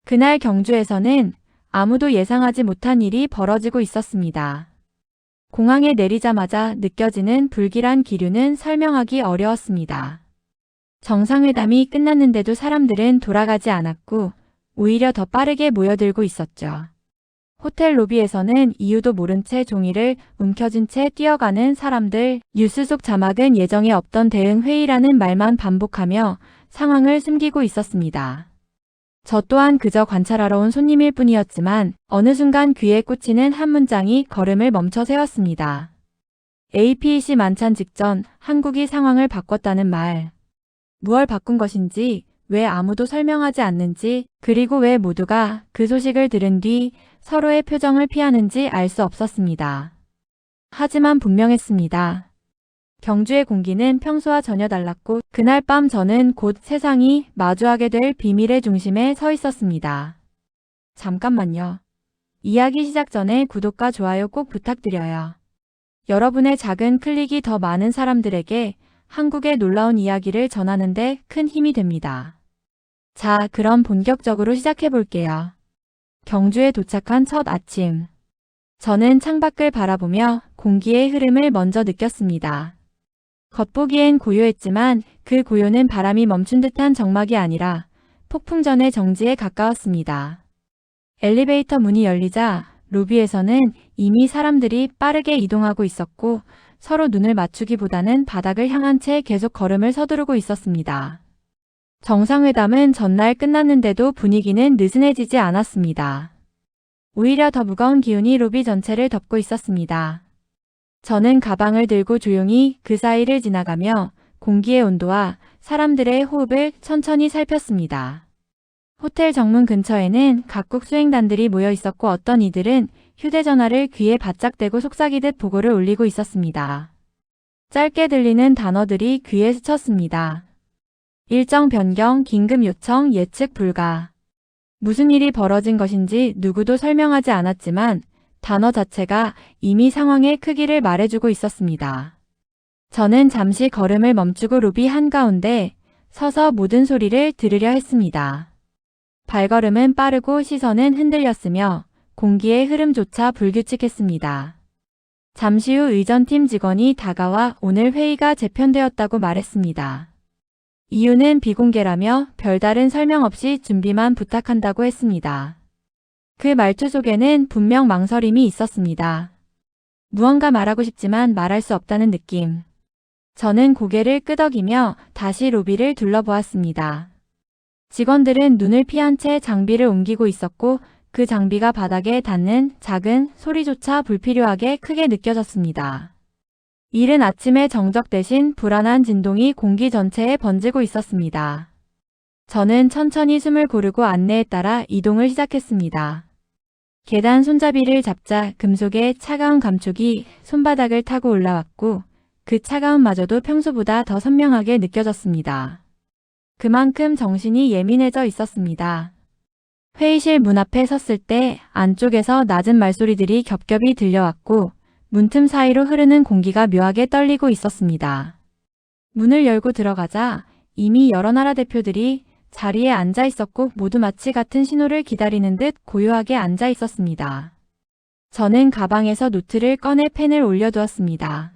그날 경주에서는 아무도 예상하지 못한 일이 벌어지고 있었습니다. 공항에 내리자마자 느껴지는 불길한 기류는 설명하기 어려웠습니다. 정상회담이 끝났는데도 사람들은 돌아가지 않았고 오히려 더 빠르게 모여들고 있었죠. 호텔 로비에서는 이유도 모른 채 종이를 움켜쥔 채 뛰어가는 사람들, 뉴스 속 자막은 예정에 없던 대응 회의라는 말만 반복하며 상황을 숨기고 있었습니다. 저 또한 그저 관찰하러 온 손님일 뿐이었지만 어느 순간 귀에 꽂히는 한 문장이 걸음을 멈춰 세웠습니다. APEC 만찬 직전 한국이 상황을 바꿨다는 말. 무얼 바꾼 것인지, 왜 아무도 설명하지 않는지, 그리고 왜 모두가 그 소식을 들은 뒤 서로의 표정을 피하는지 알 수 없었습니다. 하지만 분명했습니다. 경주의 공기는 평소와 전혀 달랐고 그날 밤 저는 곧 세상이 마주하게 될 비밀의 중심에 서 있었습니다. 잠깐만요. 이야기 시작 전에 구독과 좋아요 꼭 부탁드려요. 여러분의 작은 클릭이 더 많은 사람들에게 한국의 놀라운 이야기를 전하는 데 큰 힘이 됩니다. 자, 그럼 본격적으로 시작해 볼게요. 경주에 도착한 첫 아침. 저는 창밖을 바라보며 공기의 흐름을 먼저 느꼈습니다. 겉보기엔 고요했지만 그 고요는 바람이 멈춘 듯한 적막이 아니라 폭풍 전의 정지에 가까웠습니다. 엘리베이터 문이 열리자 로비에서는 이미 사람들이 빠르게 이동하고 있었고 서로 눈을 맞추기보다는 바닥을 향한 채 계속 걸음을 서두르고 있었습니다. 정상회담은 전날 끝났는데도 분위기는 느슨해지지 않았습니다. 오히려 더 무거운 기운이 로비 전체를 덮고 있었습니다. 저는 가방을 들고 조용히 그 사이를 지나가며 공기의 온도와 사람들의 호흡을 천천히 살폈습니다. 호텔 정문 근처에는 각국 수행단들이 모여 있었고 어떤 이들은 휴대전화를 귀에 바짝 대고 속삭이듯 보고를 올리고 있었습니다. 짧게 들리는 단어들이 귀에 스쳤습니다. 일정 변경, 긴급 요청, 예측 불가. 무슨 일이 벌어진 것인지 누구도 설명하지 않았지만 단어 자체가 이미 상황의 크기를 말해주고 있었습니다. 저는 잠시 걸음을 멈추고 로비 한가운데 서서 모든 소리를 들으려 했습니다. 발걸음은 빠르고 시선은 흔들렸으며 공기의 흐름조차 불규칙했습니다. 잠시 후 의전팀 직원이 다가와 오늘 회의가 재편되었다고 말했습니다. 이유는 비공개라며 별다른 설명 없이 준비만 부탁한다고 했습니다. 그 말투 속에는 분명 망설임이 있었습니다. 무언가 말하고 싶지만 말할 수 없다는 느낌. 저는 고개를 끄덕이며 다시 로비를 둘러보았습니다. 직원들은 눈을 피한 채 장비를 옮기고 있었고 그 장비가 바닥에 닿는 작은 소리조차 불필요하게 크게 느껴졌습니다. 이른 아침의 정적 대신 불안한 진동이 공기 전체에 번지고 있었습니다. 저는 천천히 숨을 고르고 안내에 따라 이동을 시작했습니다. 계단 손잡이를 잡자 금속의 차가운 감촉이 손바닥을 타고 올라왔고 그 차가움마저도 평소보다 더 선명하게 느껴졌습니다. 그만큼 정신이 예민해져 있었습니다. 회의실 문 앞에 섰을 때 안쪽에서 낮은 말소리들이 겹겹이 들려왔고 문틈 사이로 흐르는 공기가 묘하게 떨리고 있었습니다. 문을 열고 들어가자 이미 여러 나라 대표들이 자리에 앉아 있었고 모두 마치 같은 신호를 기다리는 듯 고요하게 앉아 있었습니다. 저는 가방에서 노트를 꺼내 펜을 올려두었습니다.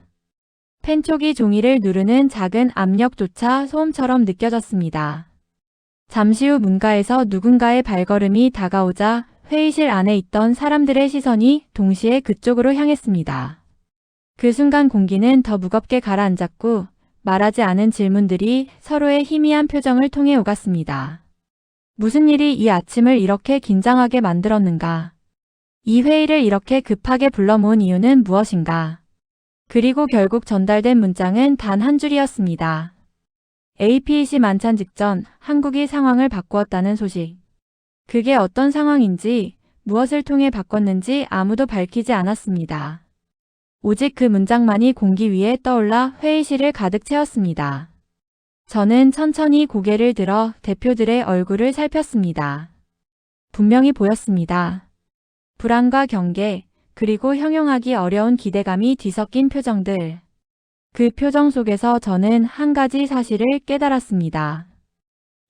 펜촉이 종이를 누르는 작은 압력조차 소음처럼 느껴졌습니다. 잠시 후 문가에서 누군가의 발걸음이 다가오자 회의실 안에 있던 사람들의 시선이 동시에 그쪽으로 향했습니다. 그 순간 공기는 더 무겁게 가라앉았고 말하지 않은 질문들이 서로의 희미한 표정을 통해 오갔습니다. 무슨 일이 이 아침을 이렇게 긴장하게 만들었는가? 이 회의를 이렇게 급하게 불러 모은 이유는 무엇인가? 그리고 결국 전달된 문장은 단 한 줄이었습니다. APEC 만찬 직전 한국이 상황을 바꾸었다는 소식. 그게 어떤 상황인지, 무엇을 통해 바꿨는지 아무도 밝히지 않았습니다. 오직 그 문장만이 공기 위에 떠올라 회의실을 가득 채웠습니다. 저는 천천히 고개를 들어 대표들의 얼굴을 살폈습니다. 분명히 보였습니다. 불안과 경계, 그리고 형용하기 어려운 기대감이 뒤섞인 표정들. 그 표정 속에서 저는 한 가지 사실을 깨달았습니다.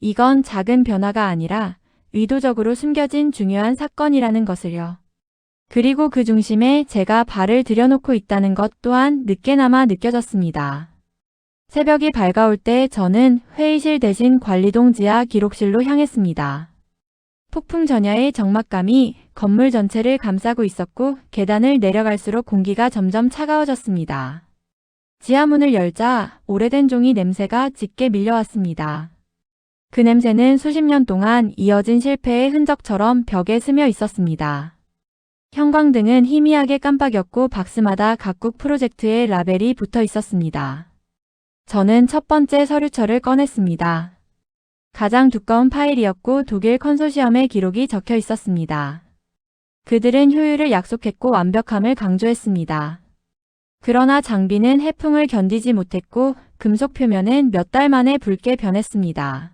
이건 작은 변화가 아니라 의도적으로 숨겨진 중요한 사건이라는 것을요. 그리고 그 중심에 제가 발을 들여놓고 있다는 것 또한 늦게나마 느껴졌습니다. 새벽이 밝아올 때 저는 회의실 대신 관리동 지하 기록실로 향했습니다. 폭풍 전야의 적막감이 건물 전체를 감싸고 있었고 계단을 내려갈수록 공기가 점점 차가워졌습니다. 지하문을 열자 오래된 종이 냄새가 짙게 밀려왔습니다. 그 냄새는 수십 년 동안 이어진 실패의 흔적처럼 벽에 스며 있었습니다. 형광등은 희미하게 깜빡였고 박스마다 각국 프로젝트의 라벨이 붙어 있었습니다. 저는 첫 번째 서류철을 꺼냈습니다. 가장 두꺼운 파일이었고 독일 컨소시엄의 기록이 적혀 있었습니다. 그들은 효율을 약속했고 완벽함을 강조했습니다. 그러나 장비는 해풍을 견디지 못했고 금속 표면은 몇 달 만에 붉게 변했습니다.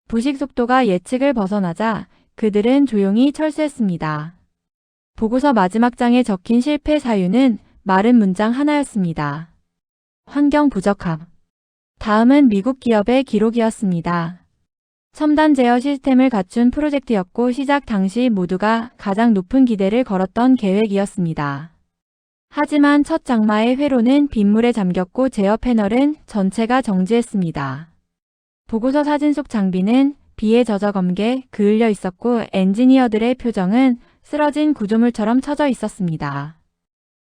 부식 속도가 예측을 벗어나자 그들은 조용히 철수했습니다. 보고서 마지막 장에 적힌 실패 사유는 마른 문장 하나였습니다. 환경 부적합. 다음은 미국 기업의 기록이었습니다. 첨단 제어 시스템을 갖춘 프로젝트였고 시작 당시 모두가 가장 높은 기대를 걸었던 계획이었습니다. 하지만 첫 장마의 회로는 빗물에 잠겼고 제어 패널은 전체가 정지했습니다. 보고서 사진 속 장비는 비에 젖어 검게 그을려 있었고 엔지니어들의 표정은 쓰러진 구조물처럼 처져 있었습니다.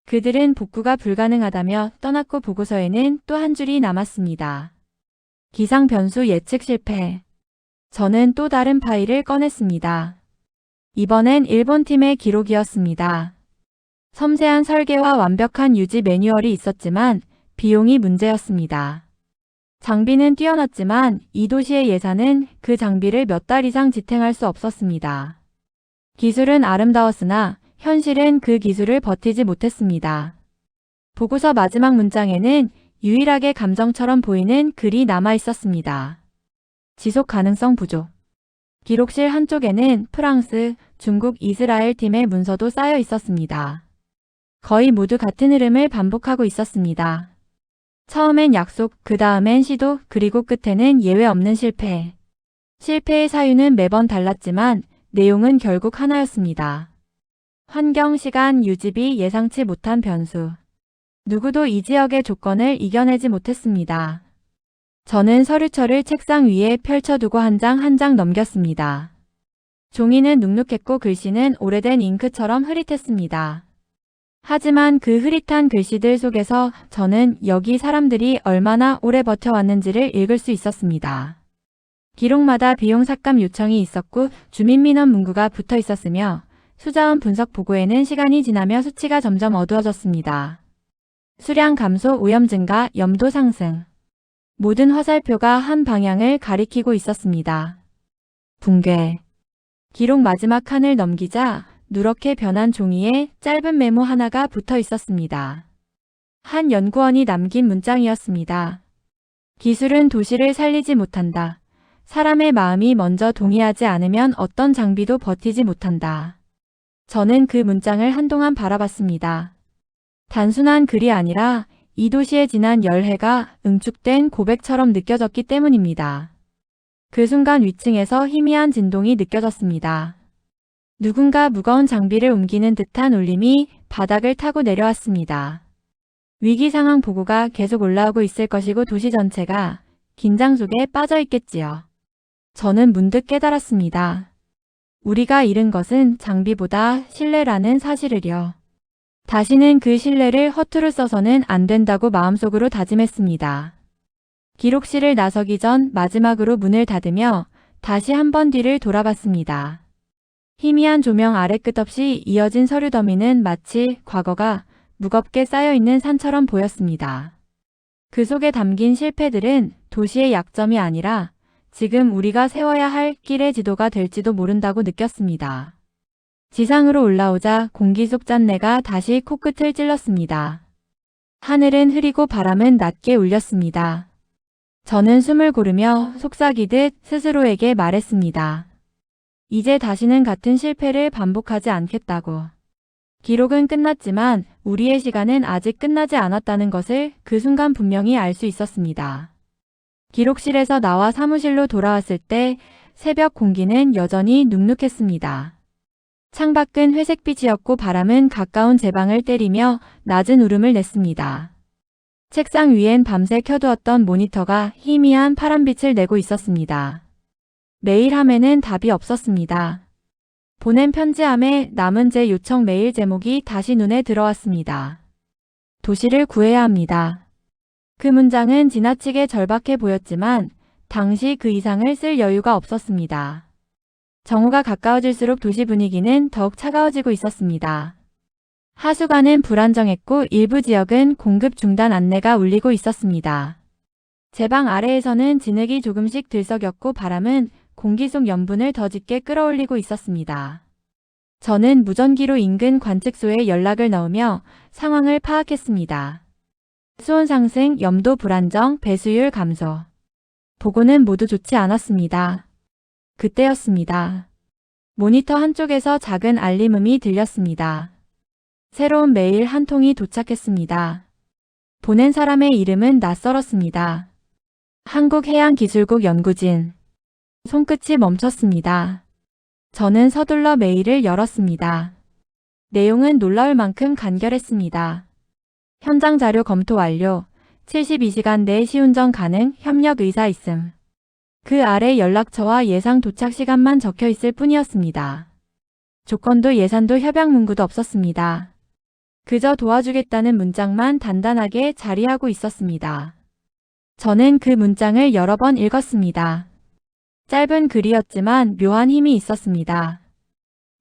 그들은 복구가 불가능하다며 떠났고 보고서에는 또 한 줄이 남았습니다. 기상 변수 예측 실패. 저는 또 다른 파일을 꺼냈습니다. 이번엔 일본 팀의 기록이었습니다. 섬세한 설계와 완벽한 유지 매뉴얼이 있었지만 비용이 문제였습니다. 장비는 뛰어났지만 이 도시의 예산은 그 장비를 몇 달 이상 지탱할 수 없었습니다. 기술은 아름다웠으나 현실은 그 기술을 버티지 못했습니다. 보고서 마지막 문장에는 유일하게 감정처럼 보이는 글이 남아 있었습니다. 지속 가능성 부족. 기록실 한쪽에는 프랑스, 중국, 이스라엘 팀의 문서도 쌓여 있었습니다. 거의 모두 같은 흐름을 반복하고 있었습니다. 처음엔 약속, 그 다음엔 시도, 그리고 끝에는 예외 없는 실패. 실패의 사유는 매번 달랐지만 내용은 결국 하나였습니다. 환경, 시간, 유지비, 예상치 못한 변수. 누구도 이 지역의 조건을 이겨내지 못했습니다. 저는 서류철을 책상 위에 펼쳐두고 한 장 한 장 넘겼습니다. 종이는 눅눅했고 글씨는 오래된 잉크처럼 흐릿했습니다. 하지만 그 흐릿한 글씨들 속에서 저는 여기 사람들이 얼마나 오래 버텨왔는지를 읽을 수 있었습니다. 기록마다 비용 삭감 요청이 있었고 주민민원 문구가 붙어 있었으며 수자원 분석 보고에는 시간이 지나며 수치가 점점 어두워졌습니다. 수량 감소, 오염 증가, 염도 상승. 모든 화살표가 한 방향을 가리키고 있었습니다. 붕괴. 기록 마지막 칸을 넘기자 누렇게 변한 종이에 짧은 메모 하나가 붙어 있었습니다. 한 연구원이 남긴 문장이었습니다. 기술은 도시를 살리지 못한다. 사람의 마음이 먼저 동의하지 않으면 어떤 장비도 버티지 못한다. 저는 그 문장을 한동안 바라봤습니다. 단순한 글이 아니라 이 도시에 지난 열해가 응축된 고백처럼 느껴졌기 때문입니다. 그 순간 위층에서 희미한 진동이 느껴졌습니다. 누군가 무거운 장비를 옮기는 듯한 울림이 바닥을 타고 내려왔습니다. 위기 상황 보고가 계속 올라오고 있을 것이고 도시 전체가 긴장 속에 빠져 있겠지요. 저는 문득 깨달았습니다. 우리가 잃은 것은 장비보다 신뢰라는 사실을요. 다시는 그 신뢰를 허투루 써서는 안 된다고 마음속으로 다짐했습니다. 기록실을 나서기 전 마지막으로 문을 닫으며 다시 한 번 뒤를 돌아봤습니다. 희미한 조명 아래 끝없이 이어진 서류 더미는 마치 과거가 무겁게 쌓여있는 산처럼 보였습니다. 그 속에 담긴 실패들은 도시의 약점이 아니라 지금 우리가 세워야 할 길의 지도가 될지도 모른다고 느꼈습니다. 지상으로 올라오자 공기 속 짠내가 다시 코끝을 찔렀습니다. 하늘은 흐리고 바람은 낮게 울렸습니다. 저는 숨을 고르며 속삭이듯 스스로에게 말했습니다. 이제 다시는 같은 실패를 반복하지 않겠다고. 기록은 끝났지만 우리의 시간은 아직 끝나지 않았다는 것을 그 순간 분명히 알 수 있었습니다. 기록실에서 나와 사무실로 돌아왔을 때 새벽 공기는 여전히 눅눅했습니다. 창밖은 회색빛이었고 바람은 가까운 제 방을 때리며 낮은 울음을 냈습니다. 책상 위엔 밤새 켜두었던 모니터가 희미한 파란빛을 내고 있었습니다. 메일함에는 답이 없었습니다. 보낸 편지함에 남은 제 요청 메일 제목이 다시 눈에 들어왔습니다. 도시를 구해야 합니다. 그 문장은 지나치게 절박해 보였지만 당시 그 이상을 쓸 여유가 없었습니다. 정오가 가까워질수록 도시 분위기는 더욱 차가워지고 있었습니다. 하수관은 불안정했고 일부 지역은 공급 중단 안내가 울리고 있었습니다. 제 방 아래에서는 진흙이 조금씩 들썩였고 바람은 공기 속 염분을 더 짙게 끌어올리고 있었습니다. 저는 무전기로 인근 관측소에 연락을 넣으며 상황을 파악했습니다. 수온 상승, 염도 불안정, 배수율 감소. 보고는 모두 좋지 않았습니다. 그때였습니다. 모니터 한쪽에서 작은 알림음이 들렸습니다. 새로운 메일 한 통이 도착했습니다. 보낸 사람의 이름은 낯설었습니다. 한국해양기술국 연구진. 손끝이 멈췄습니다. 저는 서둘러 메일을 열었습니다. 내용은 놀라울 만큼 간결했습니다. 현장 자료 검토 완료. 72시간 내 시운전 가능. 협력 의사 있음. 그 아래 연락처와 예상 도착 시간만 적혀 있을 뿐이었습니다. 조건도 예산도 협약 문구도 없었습니다. 그저 도와주겠다는 문장만 단단하게 자리하고 있었습니다. 저는 그 문장을 여러 번 읽었습니다. 짧은 글이었지만 묘한 힘이 있었습니다.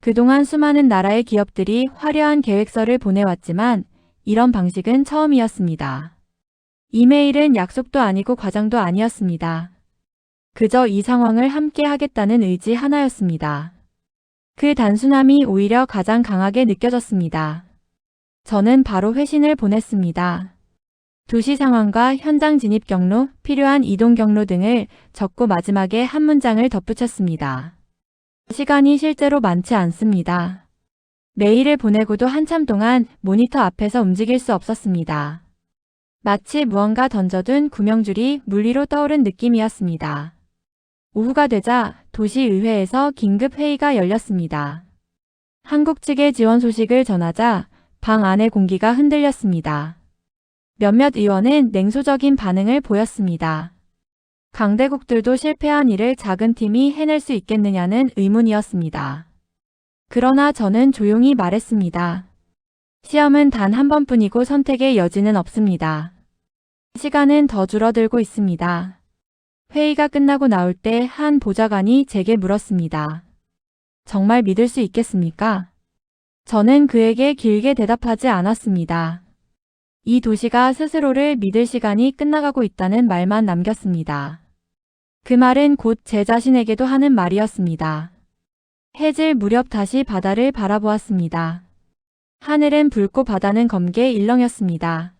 그동안 수많은 나라의 기업들이 화려한 계획서를 보내왔지만 이런 방식은 처음이었습니다. 이메일은 약속도 아니고 과장도 아니었습니다. 그저 이 상황을 함께 하겠다는 의지 하나였습니다. 그 단순함이 오히려 가장 강하게 느껴졌습니다. 저는 바로 회신을 보냈습니다. 도시 상황과 현장 진입 경로, 필요한 이동 경로 등을 적고 마지막에 한 문장을 덧붙였습니다. 시간이 실제로 많지 않습니다. 메일을 보내고도 한참 동안 모니터 앞에서 움직일 수 없었습니다. 마치 무언가 던져둔 구명줄이 물 위로 떠오른 느낌이었습니다. 오후가 되자 도시의회에서 긴급 회의가 열렸습니다. 한국 측의 지원 소식을 전하자 방 안의 공기가 흔들렸습니다. 몇몇 의원은 냉소적인 반응을 보였습니다. 강대국들도 실패한 일을 작은 팀이 해낼 수 있겠느냐는 의문이었습니다. 그러나 저는 조용히 말했습니다. 시험은 단 한 번뿐이고 선택의 여지는 없습니다. 시간은 더 줄어들고 있습니다. 회의가 끝나고 나올 때 한 보좌관이 제게 물었습니다. 정말 믿을 수 있겠습니까? 저는 그에게 길게 대답하지 않았습니다. 이 도시가 스스로를 믿을 시간이 끝나가고 있다는 말만 남겼습니다. 그 말은 곧 제 자신에게도 하는 말이었습니다. 해질 무렵 다시 바다를 바라보았습니다. 하늘은 붉고 바다는 검게 일렁였습니다.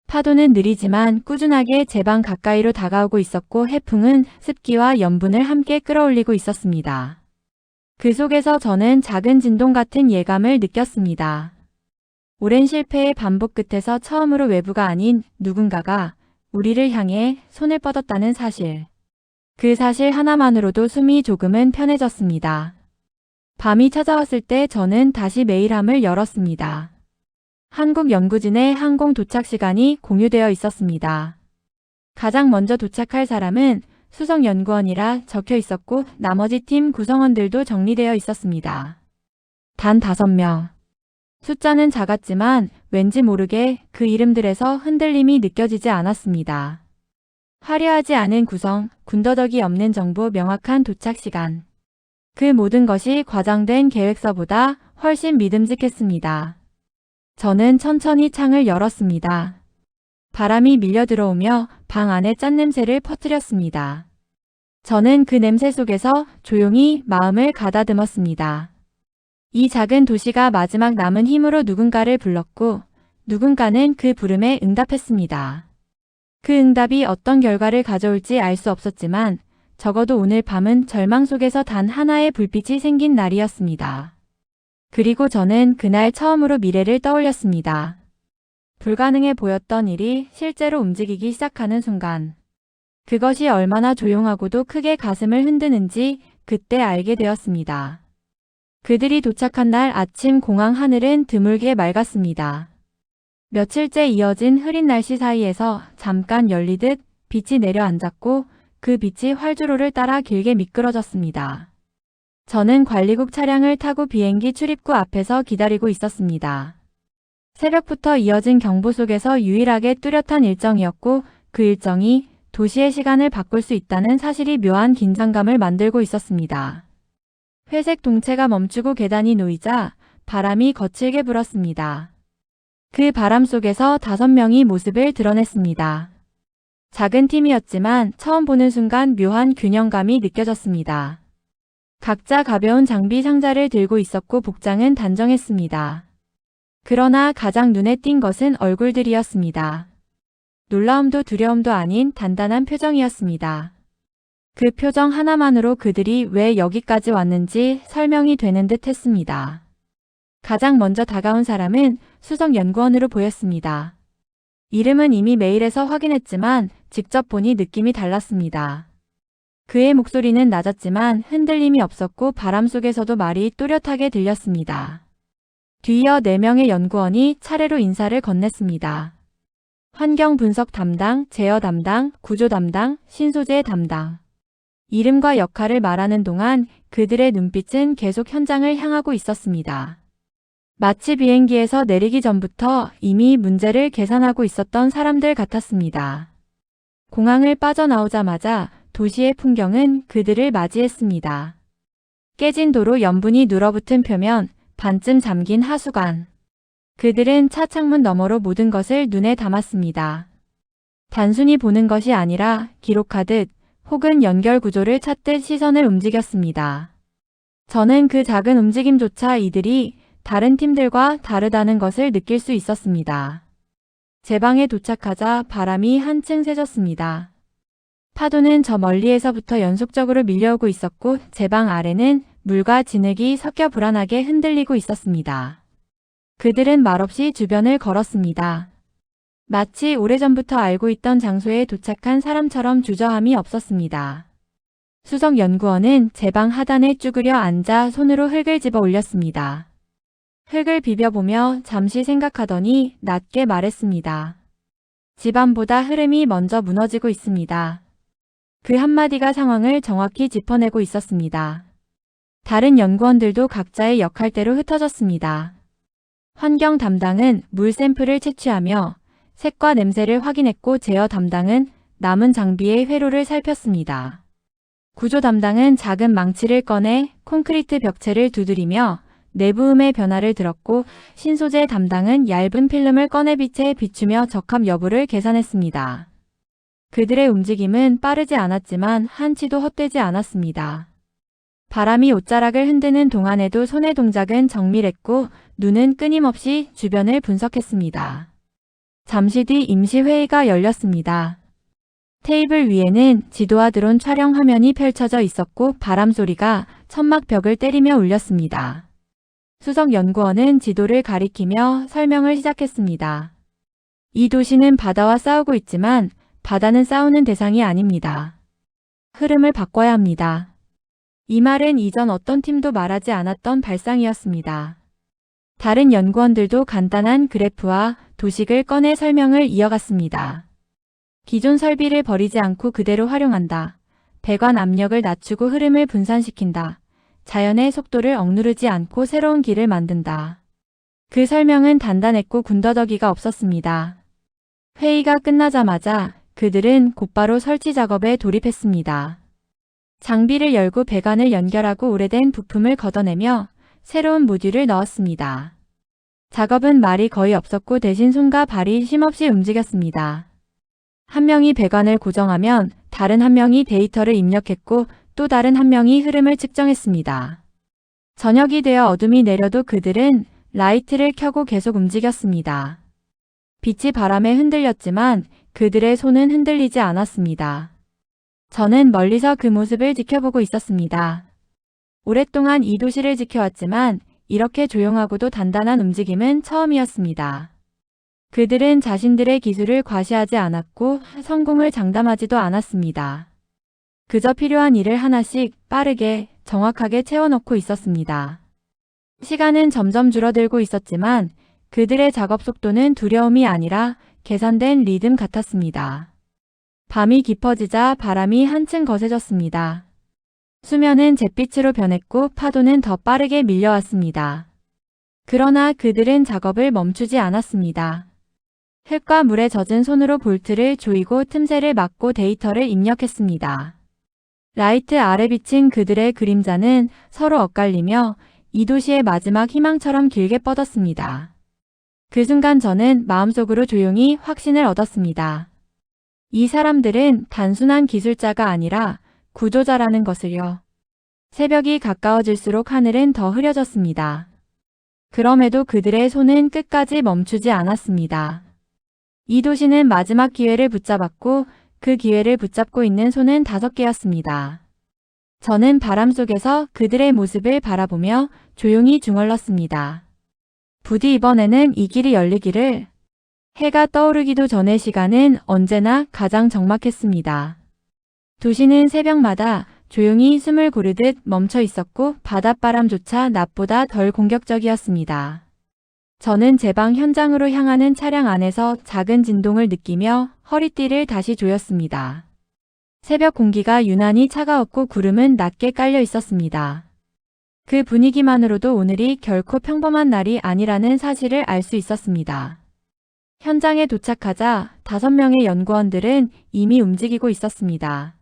파도는 느리지만 꾸준하게 제 방 가까이로 다가오고 있었고 해풍은 습기와 염분을 함께 끌어올리고 있었습니다. 그 속에서 저는 작은 진동 같은 예감을 느꼈습니다. 오랜 실패의 반복 끝에서 처음으로 외부가 아닌 누군가가 우리를 향해 손을 뻗었다는 사실. 그 사실 하나만으로도 숨이 조금은 편해졌습니다. 밤이 찾아왔을 때 저는 다시 메일함을 열었습니다. 한국 연구진의 항공 도착 시간이 공유되어 있었습니다. 가장 먼저 도착할 사람은 수석연구원이라 적혀 있었고 나머지 팀 구성원들도 정리되어 있었습니다. 단 5명. 숫자는 작았지만 왠지 모르게 그 이름들에서 흔들림이 느껴지지 않았습니다. 화려하지 않은 구성, 군더더기 없는 정보, 명확한 도착 시간. 그 모든 것이 과장된 계획서보다 훨씬 믿음직했습니다. 저는 천천히 창을 열었습니다. 바람이 밀려 들어오며 방 안에 짠냄새를 퍼뜨렸습니다. 저는 그 냄새 속에서 조용히 마음을 가다듬었습니다. 이 작은 도시가 마지막 남은 힘으로 누군가를 불렀고 누군가는 그 부름에 응답했습니다. 그 응답이 어떤 결과를 가져올지 알 수 없었지만 적어도 오늘 밤은 절망 속에서 단 하나의 불빛이 생긴 날이었습니다. 그리고 저는 그날 처음으로 미래를 떠올렸습니다. 불가능해 보였던 일이 실제로 움직이기 시작하는 순간. 그것이 얼마나 조용하고도 크게 가슴을 흔드는지 그때 알게 되었습니다. 그들이 도착한 날 아침 공항 하늘은 드물게 맑았습니다. 며칠째 이어진 흐린 날씨 사이에서 잠깐 열리듯 빛이 내려앉았고 그 빛이 활주로를 따라 길게 미끄러졌습니다. 저는 관리국 차량을 타고 비행기 출입구 앞에서 기다리고 있었습니다. 새벽부터 이어진 경보 속에서 유일하게 뚜렷한 일정이었고 그 일정이 도시의 시간을 바꿀 수 있다는 사실이 묘한 긴장감을 만들고 있었습니다. 회색 동체가 멈추고 계단이 놓이자 바람이 거칠게 불었습니다. 그 바람 속에서 5명이 모습을 드러냈습니다. 작은 팀이었지만 처음 보는 순간 묘한 균형감이 느껴졌습니다. 각자 가벼운 장비 상자를 들고 있었고 복장은 단정했습니다. 그러나 가장 눈에 띈 것은 얼굴들이었습니다. 놀라움도 두려움도 아닌 단단한 표정이었습니다. 그 표정 하나만으로 그들이 왜 여기까지 왔는지 설명이 되는 듯 했습니다. 가장 먼저 다가온 사람은 수석 연구원으로 보였습니다. 이름은 이미 메일에서 확인했지만 직접 보니 느낌이 달랐습니다. 그의 목소리는 낮았지만 흔들림이 없었고 바람 속에서도 말이 또렷하게 들렸습니다. 뒤이어 4명의 연구원이 차례로 인사를 건넸습니다. 환경 분석 담당, 제어 담당, 구조 담당, 신소재 담당. 이름과 역할을 말하는 동안 그들의 눈빛은 계속 현장을 향하고 있었습니다. 마치 비행기에서 내리기 전부터 이미 문제를 계산하고 있었던 사람들 같았습니다. 공항을 빠져나오자마자 도시의 풍경은 그들을 맞이했습니다. 깨진 도로 연분이 눌어붙은 표면, 반쯤 잠긴 하수관. 그들은 차 창문 너머로 모든 것을 눈에 담았습니다. 단순히 보는 것이 아니라 기록하듯 혹은 연결 구조를 찾듯 시선을 움직였습니다. 저는 그 작은 움직임조차 이들이 다른 팀들과 다르다는 것을 느낄 수 있었습니다. 제 방에 도착하자 바람이 한층 세졌습니다. 파도는 저 멀리에서부터 연속적으로 밀려오고 있었고 제 방 아래는 물과 진흙이 섞여 불안하게 흔들리고 있었습니다. 그들은 말없이 주변을 걸었습니다. 마치 오래전부터 알고 있던 장소에 도착한 사람처럼 주저함이 없었습니다. 수석 연구원은 제 방 하단에 쭈그려 앉아 손으로 흙을 집어 올렸습니다. 흙을 비벼보며 잠시 생각하더니 낮게 말했습니다. 집안보다 흐름이 먼저 무너지고 있습니다. 그 한마디가 상황을 정확히 짚어내고 있었습니다. 다른 연구원들도 각자의 역할대로 흩어졌습니다. 환경 담당은 물 샘플을 채취하며 색과 냄새를 확인했고 제어 담당은 남은 장비의 회로를 살폈습니다. 구조 담당은 작은 망치를 꺼내 콘크리트 벽체를 두드리며 내부음의 변화를 들었고 신소재 담당은 얇은 필름을 꺼내 빛에 비추며 적합 여부를 계산했습니다. 그들의 움직임은 빠르지 않았지만 한치도 헛되지 않았습니다. 바람이 옷자락을 흔드는 동안에도 손의 동작은 정밀했고 눈은 끊임없이 주변을 분석했습니다. 잠시 뒤 임시회의가 열렸습니다. 테이블 위에는 지도와 드론 촬영 화면이 펼쳐져 있었고 바람 소리가 천막 벽을 때리며 울렸습니다. 수석 연구원은 지도를 가리키며 설명을 시작했습니다. 이 도시는 바다와 싸우고 있지만 바다는 싸우는 대상이 아닙니다. 흐름을 바꿔야 합니다. 이 말은 이전 어떤 팀도 말하지 않았던 발상이었습니다. 다른 연구원들도 간단한 그래프와 도식을 꺼내 설명을 이어갔습니다. 기존 설비를 버리지 않고 그대로 활용한다. 배관 압력을 낮추고 흐름을 분산시킨다. 자연의 속도를 억누르지 않고 새로운 길을 만든다. 그 설명은 단단했고 군더더기가 없었습니다. 회의가 끝나자마자 그들은 곧바로 설치 작업에 돌입했습니다. 장비를 열고 배관을 연결하고 오래된 부품을 걷어내며 새로운 모듈을 넣었습니다. 작업은 말이 거의 없었고 대신 손과 발이 쉼없이 움직였습니다. 한 명이 배관을 고정하면 다른 한 명이 데이터를 입력했고 또 다른 한 명이 흐름을 측정했습니다. 저녁이 되어 어둠이 내려도 그들은 라이트를 켜고 계속 움직였습니다. 빛이 바람에 흔들렸지만 그들의 손은 흔들리지 않았습니다. 저는 멀리서 그 모습을 지켜보고 있었습니다. 오랫동안 이 도시를 지켜왔지만 이렇게 조용하고도 단단한 움직임은 처음이었습니다. 그들은 자신들의 기술을 과시하지 않았고 성공을 장담하지도 않았습니다. 그저 필요한 일을 하나씩 빠르게 정확하게 채워넣고 있었습니다. 시간은 점점 줄어들고 있었지만 그들의 작업 속도는 두려움이 아니라 계산된 리듬 같았습니다. 밤이 깊어지자 바람이 한층 거세졌습니다. 수면은 잿빛으로 변했고 파도는 더 빠르게 밀려왔습니다. 그러나 그들은 작업을 멈추지 않았습니다. 흙과 물에 젖은 손으로 볼트를 조이고 틈새를 막고 데이터를 입력했습니다. 라이트 아래 비친 그들의 그림자는 서로 엇갈리며 이 도시의 마지막 희망처럼 길게 뻗었습니다. 그 순간 저는 마음속으로 조용히 확신을 얻었습니다. 이 사람들은 단순한 기술자가 아니라 구조자라는 것을요. 새벽이 가까워질수록 하늘은 더 흐려졌습니다. 그럼에도 그들의 손은 끝까지 멈추지 않았습니다. 이 도시는 마지막 기회를 붙잡았고 그 기회를 붙잡고 있는 손은 5개였습니다. 저는 바람 속에서 그들의 모습을 바라보며 조용히 중얼렀습니다. 부디 이번에는 이 길이 열리기를. 해가 떠오르기도 전의 시간은 언제나 가장 적막했습니다. 도시는 새벽마다 조용히 숨을 고르듯 멈춰 있었고 바닷바람조차 낮보다 덜 공격적이었습니다. 저는 제 방 현장으로 향하는 차량 안에서 작은 진동을 느끼며 허리띠를 다시 조였습니다. 새벽 공기가 유난히 차가웠고 구름은 낮게 깔려 있었습니다. 그 분위기만으로도 오늘이 결코 평범한 날이 아니라는 사실을 알 수 있었습니다. 현장에 도착하자 5명의 연구원들은 이미 움직이고 있었습니다.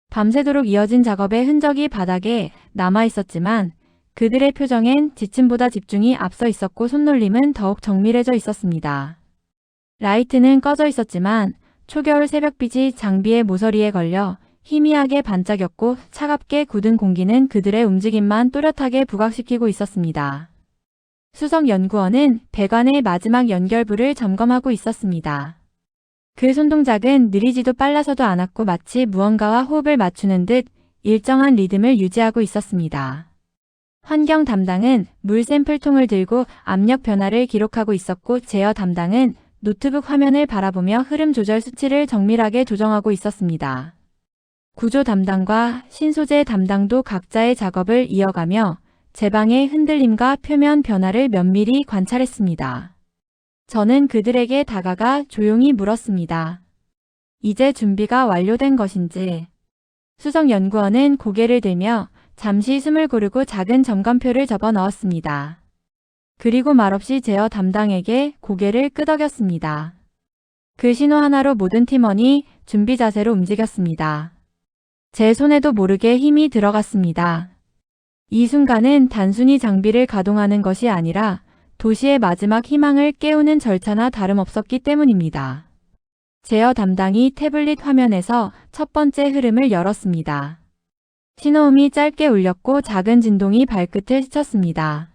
밤새도록 이어진 작업의 흔적이 바닥에 남아 있었지만 그들의 표정엔 지침보다 집중이 앞서 있었고 손놀림은 더욱 정밀해져 있었습니다. 라이트는 꺼져 있었지만 초겨울 새벽빛이 장비의 모서리에 걸려 희미하게 반짝였고 차갑게 굳은 공기는 그들의 움직임만 또렷하게 부각시키고 있었습니다. 수석 연구원은 배관의 마지막 연결부를 점검하고 있었습니다. 그 손동작은 느리지도 빨라서도 않았고 마치 무언가와 호흡을 맞추는 듯 일정한 리듬을 유지하고 있었습니다. 환경 담당은 물 샘플통을 들고 압력 변화를 기록하고 있었고 제어 담당은 노트북 화면을 바라보며 흐름 조절 수치를 정밀하게 조정하고 있었습니다. 구조 담당과 신소재 담당도 각자의 작업을 이어가며 제 방의 흔들림과 표면 변화를 면밀히 관찰했습니다. 저는 그들에게 다가가 조용히 물었습니다. 이제 준비가 완료된 것인지. 수석 연구원은 고개를 들며 잠시 숨을 고르고 작은 점검표를 접어 넣었습니다. 그리고 말없이 제어 담당에게 고개를 끄덕였습니다. 그 신호 하나로 모든 팀원이 준비 자세로 움직였습니다. 제 손에도 모르게 힘이 들어갔습니다. 이 순간은 단순히 장비를 가동하는 것이 아니라 도시의 마지막 희망을 깨우는 절차나 다름없었기 때문입니다. 제어 담당이 태블릿 화면에서 첫 번째 흐름을 열었습니다. 신호음이 짧게 울렸고 작은 진동이 발끝을 스쳤습니다.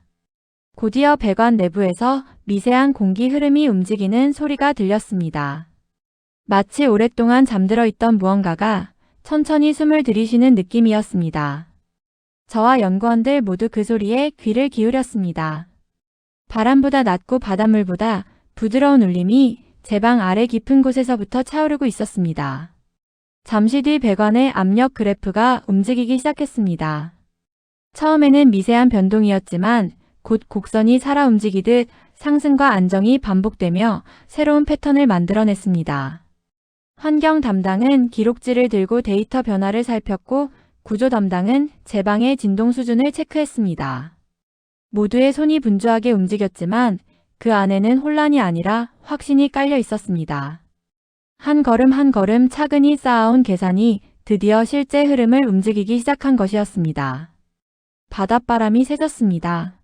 곧이어 배관 내부에서 미세한 공기 흐름이 움직이는 소리가 들렸습니다. 마치 오랫동안 잠들어 있던 무언가가 천천히 숨을 들이쉬는 느낌이었습니다. 저와 연구원들 모두 그 소리에 귀를 기울였습니다. 바람보다 낮고 바닷물보다 부드러운 울림이 제 방 아래 깊은 곳에서부터 차오르고 있었습니다. 잠시 뒤 배관의 압력 그래프가 움직이기 시작했습니다. 처음에는 미세한 변동이었지만 곧 곡선이 살아 움직이듯 상승과 안정이 반복되며 새로운 패턴을 만들어냈습니다. 환경 담당은 기록지를 들고 데이터 변화를 살폈고 구조 담당은 제 방의 진동 수준을 체크했습니다. 모두의 손이 분주하게 움직였지만 그 안에는 혼란이 아니라 확신이 깔려 있었습니다. 한 걸음 한 걸음 차근히 쌓아온 계산이 드디어 실제 흐름을 움직이기 시작한 것이었습니다. 바닷바람이 세졌습니다.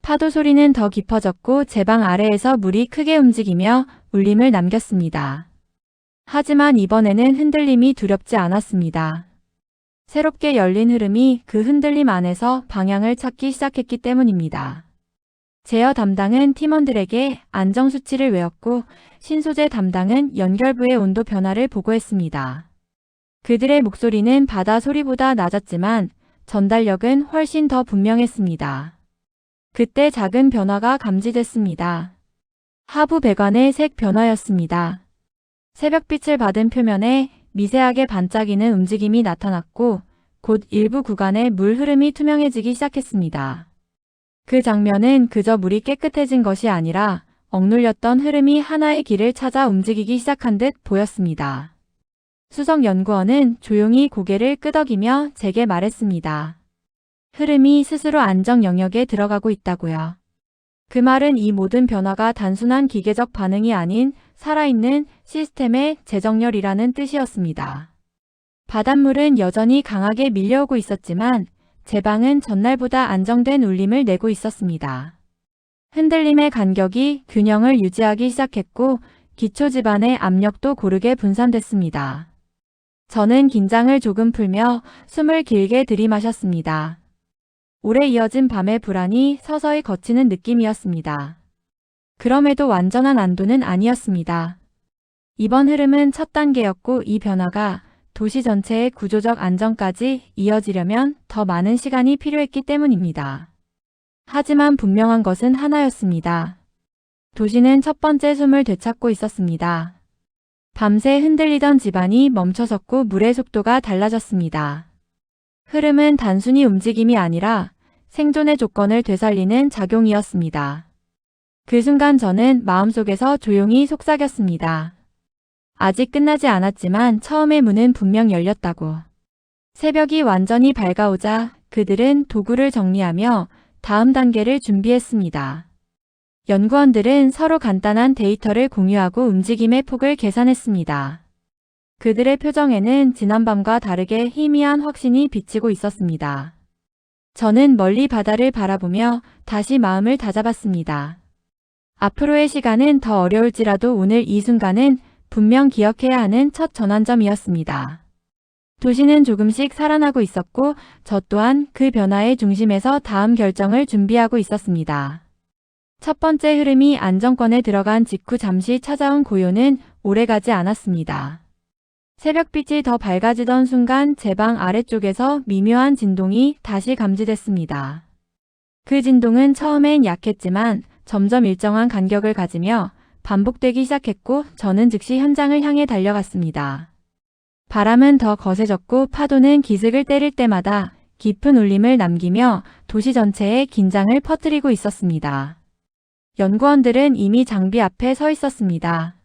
파도 소리는 더 깊어졌고 제 방 아래에서 물이 크게 움직이며 울림을 남겼습니다. 하지만 이번에는 흔들림이 두렵지 않았습니다. 새롭게 열린 흐름이 그 흔들림 안에서 방향을 찾기 시작했기 때문입니다. 제어 담당은 팀원들에게 안정 수치를 외웠고 신소재 담당은 연결부의 온도 변화를 보고했습니다. 그들의 목소리는 바다 소리보다 낮았지만 전달력은 훨씬 더 분명했습니다. 그때 작은 변화가 감지됐습니다. 하부 배관의 색 변화였습니다. 새벽빛을 받은 표면에 미세하게 반짝이는 움직임이 나타났고 곧 일부 구간의 물 흐름이 투명해지기 시작했습니다. 그 장면은 그저 물이 깨끗해진 것이 아니라 억눌렸던 흐름이 하나의 길을 찾아 움직이기 시작한 듯 보였습니다. 수석 연구원은 조용히 고개를 끄덕이며 제게 말했습니다. 흐름이 스스로 안정 영역에 들어가고 있다고요. 그 말은 이 모든 변화가 단순한 기계적 반응이 아닌 살아있는 시스템의 재정렬이라는 뜻이었습니다. 바닷물은 여전히 강하게 밀려오고 있었지만 제 방은 전날보다 안정된 울림을 내고 있었습니다. 흔들림의 간격이 균형을 유지하기 시작했고 기초 지반의 압력도 고르게 분산됐습니다. 저는 긴장을 조금 풀며 숨을 길게 들이마셨습니다. 오래 이어진 밤의 불안이 서서히 걷히는 느낌이었습니다. 그럼에도 완전한 안도는 아니었습니다. 이번 흐름은 첫 단계였고 이 변화가 도시 전체의 구조적 안정까지 이어지려면 더 많은 시간이 필요했기 때문입니다. 하지만 분명한 것은 하나였습니다. 도시는 첫 번째 숨을 되찾고 있었습니다. 밤새 흔들리던 지반이 멈춰섰고 물의 속도가 달라졌습니다. 흐름은 단순히 움직임이 아니라 생존의 조건을 되살리는 작용이었습니다. 그 순간 저는 마음속에서 조용히 속삭였습니다. 아직 끝나지 않았지만 처음의 문은 분명 열렸다고. 새벽이 완전히 밝아오자 그들은 도구를 정리하며 다음 단계를 준비했습니다. 연구원들은 서로 간단한 데이터를 공유하고 움직임의 폭을 계산했습니다. 그들의 표정에는 지난밤과 다르게 희미한 확신이 비치고 있었습니다. 저는 멀리 바다를 바라보며 다시 마음을 다잡았습니다. 앞으로의 시간은 더 어려울지라도 오늘 이 순간은 분명 기억해야 하는 첫 전환점이었습니다. 도시는 조금씩 살아나고 있었고 저 또한 그 변화의 중심에서 다음 결정을 준비하고 있었습니다. 첫 번째 흐름이 안정권에 들어간 직후 잠시 찾아온 고요는 오래가지 않았습니다. 새벽빛이 더 밝아지던 순간 제 방 아래쪽에서 미묘한 진동이 다시 감지됐습니다. 그 진동은 처음엔 약했지만 점점 일정한 간격을 가지며 반복되기 시작했고 저는 즉시 현장을 향해 달려갔습니다. 바람은 더 거세졌고 파도는 기슭을 때릴 때마다 깊은 울림을 남기며 도시 전체에 긴장을 퍼뜨리고 있었습니다. 연구원들은 이미 장비 앞에 서 있었습니다.